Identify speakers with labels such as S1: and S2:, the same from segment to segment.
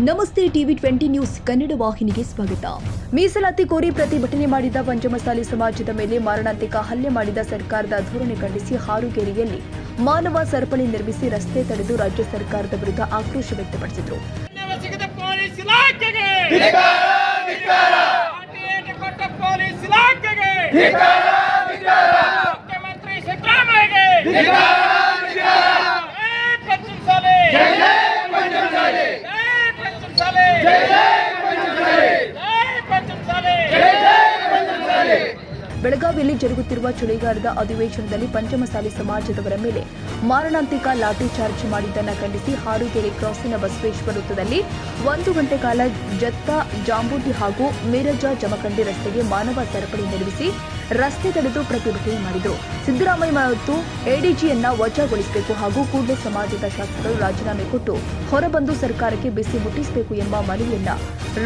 S1: ನಮಸ್ತೆ TV 20 news Kannada ವಾಹಿನಿಗೆ ಸ್ವಾಗತ. ಮೀಸಲಾತಿ ಕೋರಿ ಪ್ರತಿಭಟನೆ ಮಾಡಿದ ಪಂಚಮಸಾಲಿ ಸಮಾಜದ ಮೇಲೆ ಮಾರಣಾಂತಿಕ ಹಲ್ಲೆ ಮಾಡಿದ ಸರ್ಕಾರದ ಧೋರಣೆ ಖಂಡಿಸಿ ಹಾರುಗೇರಿಯಲ್ಲಿ ಮಾನವ ಸರಪಳಿ ನಿರ್ಮಿಸಿ ರಸ್ತೆ ತಡೆದು ರಾಜ್ಯ ಸರ್ಕಾರದ ವಿರುದ್ಧ ಆಕ್ರೋಶ ವ್ಯಕ್ತಪಡಿಸಿದರು. ಬೆಳಗಾವಿಯಲ್ಲಿ ಜರುಗುತ್ತಿರುವ ಚಳಿಗಾಲದ ಅಧಿವೇಶನದಲ್ಲಿ ಪಂಚಮಸಾಲಿ ಸಮಾಜದವರ ಮೇಲೆ ಮಾರಣಾಂತಿಕ ಲಾಠಿ ಚಾರ್ಜ್ ಮಾಡಿದ್ದನ್ನು ಖಂಡಿಸಿ ಹಾರುಗೇರಿ ಕ್ರಾಸಿನ ಬಸವೇಶ್ವರ ವೃತ್ತದಲ್ಲಿ 1 ಗಂಟೆ ಕಾಲ ಜತ್ತ ಜಾಂಬೂಟಿ ಹಾಗೂ ಮೇರಜ ಜಮಖಂಡಿ ರಸ್ತೆಗೆ ಮಾನವ ಸರಪಳಿ ನಿರ್ಮಿಸಿ ರಸ್ತೆ ತಡೆದು ಪ್ರತಿಭಟನೆ ಮಾಡಿದರು. ಸಿದ್ದರಾಮಯ್ಯ ಮತ್ತು ಎಡಿಜಿಯನ್ನ ವಜಾಗೊಳಿಸಬೇಕು ಹಾಗೂ ಕೂಡಲೇ ಸಮಾಜದ ಶಾಸಕರು ರಾಜೀನಾಮೆ ಕೊಟ್ಟು ಹೊರಬಂದು ಸರ್ಕಾರಕ್ಕೆ ಬಿಸಿ ಮುಟ್ಟಿಸಬೇಕು ಎಂಬ ಮನವಿಯನ್ನ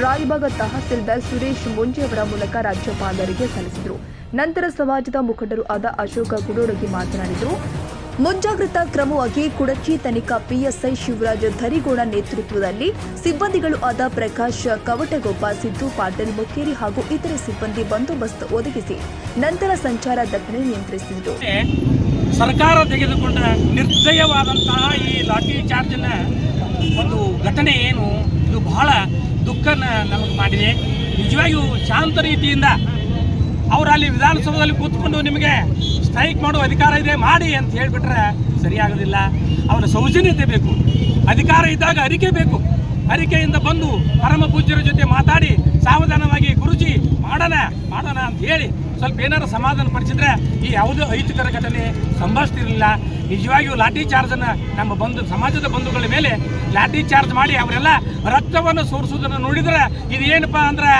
S1: ರಾಯಬಾಗ ತಹಸೀಲ್ದಾರ್ ಸುರೇಶ್ ಮುಂಜೆ ಅವರ ಮೂಲಕ ರಾಜ್ಯಪಾಲರಿಗೆ ಸಲ್ಲಿಸಿದರು. ನಂತರ ಸಮಾಜದ ಮುಖಂಡರು ಆದ ಅಶೋಕ ಗುಡೋಡಗಿ ಮಾತನಾಡಿದರು. ಮುಂಜಾಗ್ರತಾ ಕ್ರಮವಾಗಿ ಕುಡಚಿ ತನಿಖಾ ಪಿಎಸ್ಐ ಶಿವರಾಜ್ ಧರಿಗೋಡ ನೇತೃತ್ವದಲ್ಲಿ ಸಿಬ್ಬಂದಿಗಳು ಆದ ಪ್ರಕಾಶ್ ಕವಟಗೊಬ್ಬ, ಸಿದ್ದು ಪಾಟೀಲ್, ಮುಕ್ಕೇರಿ ಹಾಗೂ ಇತರೆ ಸಿಬ್ಬಂದಿ ಬಂದೋಬಸ್ತ್ ಒದಗಿಸಿ ನಂತರ ಸಂಚಾರ ದಟ್ಟಣೆ ನಿಯಂತ್ರಿಸಿದರು.
S2: ಸರ್ಕಾರ ತೆಗೆದುಕೊಂಡ ನಿರ್ದಯವಾದಂತಹ ಈ ಲಾಠಿ ಚಾರ್ಜ್ನ ಒಂದು ಘಟನೆ ಏನು, ಇದು ಬಹಳ ದುಃಖನ ನಮಗೆ ಮಾಡಿದೆ. ನಿಜವಾಗಿಯೂ ಶಾಂತ ರೀತಿಯಿಂದ ಅವರು ಅಲ್ಲಿ ವಿಧಾನಸೌಧದಲ್ಲಿ ಕೂತ್ಕೊಂಡು ನಿಮಗೆ ಸ್ಟ್ರೈಕ್ ಮಾಡುವ ಅಧಿಕಾರ ಇದೆ ಮಾಡಿ ಅಂತ ಹೇಳಿಬಿಟ್ರೆ ಸರಿಯಾಗೋದಿಲ್ಲ. ಅವನ ಸೌಜನ್ಯತೆ ಬೇಕು, ಅಧಿಕಾರ ಇದ್ದಾಗ ಅರಿಕೆ ಬೇಕು. ಅರಿಕೆಯಿಂದ ಬಂದು ಪರಮ ಪೂಜ್ಯರ ಜೊತೆ ಮಾತಾಡಿ ಸಾವಧಾನವಾಗಿ ಗುರುಜಿ ಮಾಡೋಣ ಅಂತ ಹೇಳಿ ಸ್ವಲ್ಪ ಏನಾರು ಸಮಾಧಾನ ಪಡಿಸಿದ್ರೆ ಈ ಯಾವುದೇ ಅಹಿತಕರ ಘಟನೆ ಸಂಭವಿಸ್ತಿರಲಿಲ್ಲ. ನಿಜವಾಗಿಯೂ ಲಾಠಿ ಚಾರ್ಜನ್ನು ನಮ್ಮ ಸಮಾಜದ ಬಂಧುಗಳ ಮೇಲೆ ಲಾಠಿ ಚಾರ್ಜ್ ಮಾಡಿ ಅವರೆಲ್ಲ ರಕ್ತವನ್ನು ಸೋರಿಸೋದನ್ನು ನೋಡಿದ್ರೆ ಇದೇನಪ್ಪ ಅಂದ್ರೆ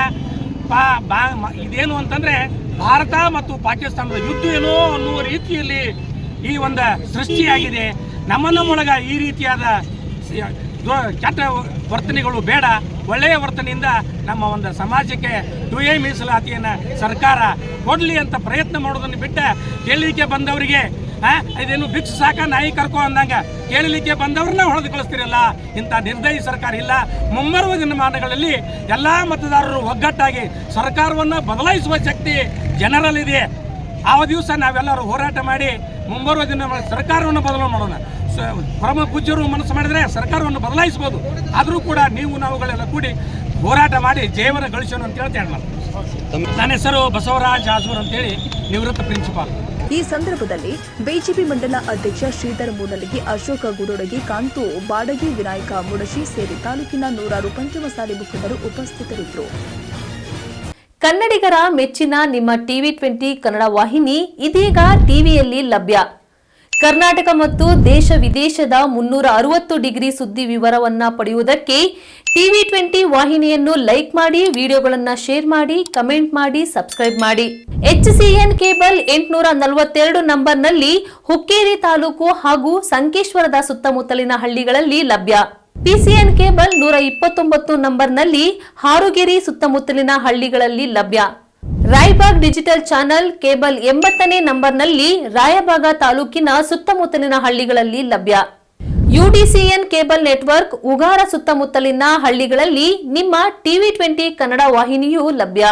S2: ಇದೇನು ಅಂತಂದ್ರೆ ಭಾರತ ಮತ್ತು ಪಾಕಿಸ್ತಾನದ ಯುದ್ಧ ಏನೋ ಅನ್ನುವ ರೀತಿಯಲ್ಲಿ ಈ ಒಂದು ಸೃಷ್ಟಿಯಾಗಿದೆ. ನಮ್ಮೊಳಗ ಈ ರೀತಿಯಾದ ಕೆಟ್ಟ ವರ್ತನೆಗಳು ಬೇಡ. ಒಳ್ಳೆಯ ವರ್ತನೆಯಿಂದ ನಮ್ಮ ಒಂದು ಸಮಾಜಕ್ಕೆ 2A ಮೀಸಲಾತಿಯನ್ನು ಸರ್ಕಾರ ಕೊಡಲಿ ಅಂತ ಪ್ರಯತ್ನ ಮಾಡೋದನ್ನು ಬಿಟ್ಟ ಕೇಳಲಿಕ್ಕೆ ಬಂದವರಿಗೆ ಇದೇನು ಭಿಕ್ಷು ಸಾಕ ನಾಯಿ ಕರ್ಕೋ ಅಂದಂಗ ಕೇಳಲಿಕ್ಕೆ ಬಂದವ್ರನ್ನ ಹೊಡೆದು ಕಳಿಸ್ತಿರಲ್ಲ. ಇಂಥ ನಿರ್ದಯಿ ಸರ್ಕಾರ ಇಲ್ಲ. ಮುಂಬರುವ ದಿನಮಾನಗಳಲ್ಲಿ ಎಲ್ಲ ಮತದಾರರು ಒಗ್ಗಟ್ಟಾಗಿ ಸರ್ಕಾರವನ್ನು ಬದಲಾಯಿಸುವ ಶಕ್ತಿ ಜನರಲ್ಲಿದೆ. ಆ ದಿವಸ ನಾವೆಲ್ಲರೂ ಹೋರಾಟ ಮಾಡಿ ಮುಂಬರುವ ದಿನ ಸರ್ಕಾರವನ್ನು ಬದಲಾವಣೆ ಮಾಡೋಣ. ಪರಮ ಪೂಜ್ಯರು ಮನಸ್ಸು ಮಾಡಿದರೆ ಸರ್ಕಾರವನ್ನು ಬದಲಾಯಿಸ್ಬೋದು. ಆದರೂ ಕೂಡ ನೀವು ನಾವುಗಳೆಲ್ಲ ಕೂಡಿ ಹೋರಾಟ ಮಾಡಿ ಜಯವನ್ನು ಗಳಿಸೋಣ ಅಂತ ಹೇಳ್ತೇನೆ. ನನ್ನ ಹೆಸರು ಬಸವರಾಜ್ ಹಾಜೂರ್ ಅಂತೇಳಿ, ನಿವೃತ್ತ ಪ್ರಿನ್ಸಿಪಾಲ್.
S1: ಈ ಸಂದರ್ಭದಲ್ಲಿ ಬಿಜೆಪಿ ಮಂಡಲ ಅಧ್ಯಕ್ಷ ಶ್ರೀಧರ್ ಮೂಡಲಗಿ, ಅಶೋಕ ಗುಡೋಡಗಿ, ಕಾಂತು ಬಾಡಗಿ, ವಿನಾಯಕ ಮುಡಶಿ ಸೇರಿ ತಾಲೂಕಿನ 100 ಪಂಚಮಸಾಲಿ ಮುಖಂಡರು ಉಪಸ್ಥಿತರಿದ್ದರು.
S3: ಕನ್ನಡಿಗರ ಮೆಚ್ಚಿನ ನಿಮ್ಮ ಟಿವಿ 20 ಕನ್ನಡ ವಾಹಿನಿ ಇದೀಗ ಟಿವಿಯಲ್ಲಿ ಲಭ್ಯ. ಕರ್ನಾಟಕ ಮತ್ತು ದೇಶ ವಿದೇಶದ 360 ಡಿಗ್ರಿ ಸುದ್ದಿ ವಿವರವನ್ನ ಪಡೆಯುವುದಕ್ಕೆ ಟಿವಿ 20 ವಾಹಿನಿಯನ್ನು ಲೈಕ್ ಮಾಡಿ, ವಿಡಿಯೋಗಳನ್ನು ಶೇರ್ ಮಾಡಿ, ಕಮೆಂಟ್ ಮಾಡಿ, ಸಬ್ಸ್ಕ್ರೈಬ್ ಮಾಡಿ. HCN ಕೇಬಲ್ 842 ನಂಬರ್ನಲ್ಲಿ ಹುಕ್ಕೇರಿ ತಾಲೂಕು ಹಾಗೂ ಸಂಕೇಶ್ವರದ ಸುತ್ತಮುತ್ತಲಿನ ಹಳ್ಳಿಗಳಲ್ಲಿ ಲಭ್ಯ. PCN ಕೇಬಲ್ 129 ನಂಬರ್ನಲ್ಲಿ ಹಾರುಗೇರಿ ಸುತ್ತಮುತ್ತಲಿನ ಹಳ್ಳಿಗಳಲ್ಲಿ ಲಭ್ಯ. ರಾಯಬಾಗ್ ಡಿಜಿಟಲ್ ಚಾನೆಲ್ ಕೇಬಲ್ 80ನೇ ನಂಬರ್ನಲ್ಲಿ ರಾಯಬಾಗ ತಾಲೂಕಿನ ಸುತ್ತಮುತ್ತಲಿನ ಹಳ್ಳಿಗಳಲ್ಲಿ ಲಭ್ಯ. UDCN ಕೇಬಲ್ ನೆಟ್ವರ್ಕ್ ಉಗಾರ ಸುತ್ತಮುತ್ತಲಿನ ಹಳ್ಳಿಗಳಲ್ಲಿ ನಿಮ್ಮ ಟಿವಿ 20 ಕನ್ನಡ ವಾಹಿನಿಯೂ ಲಭ್ಯ.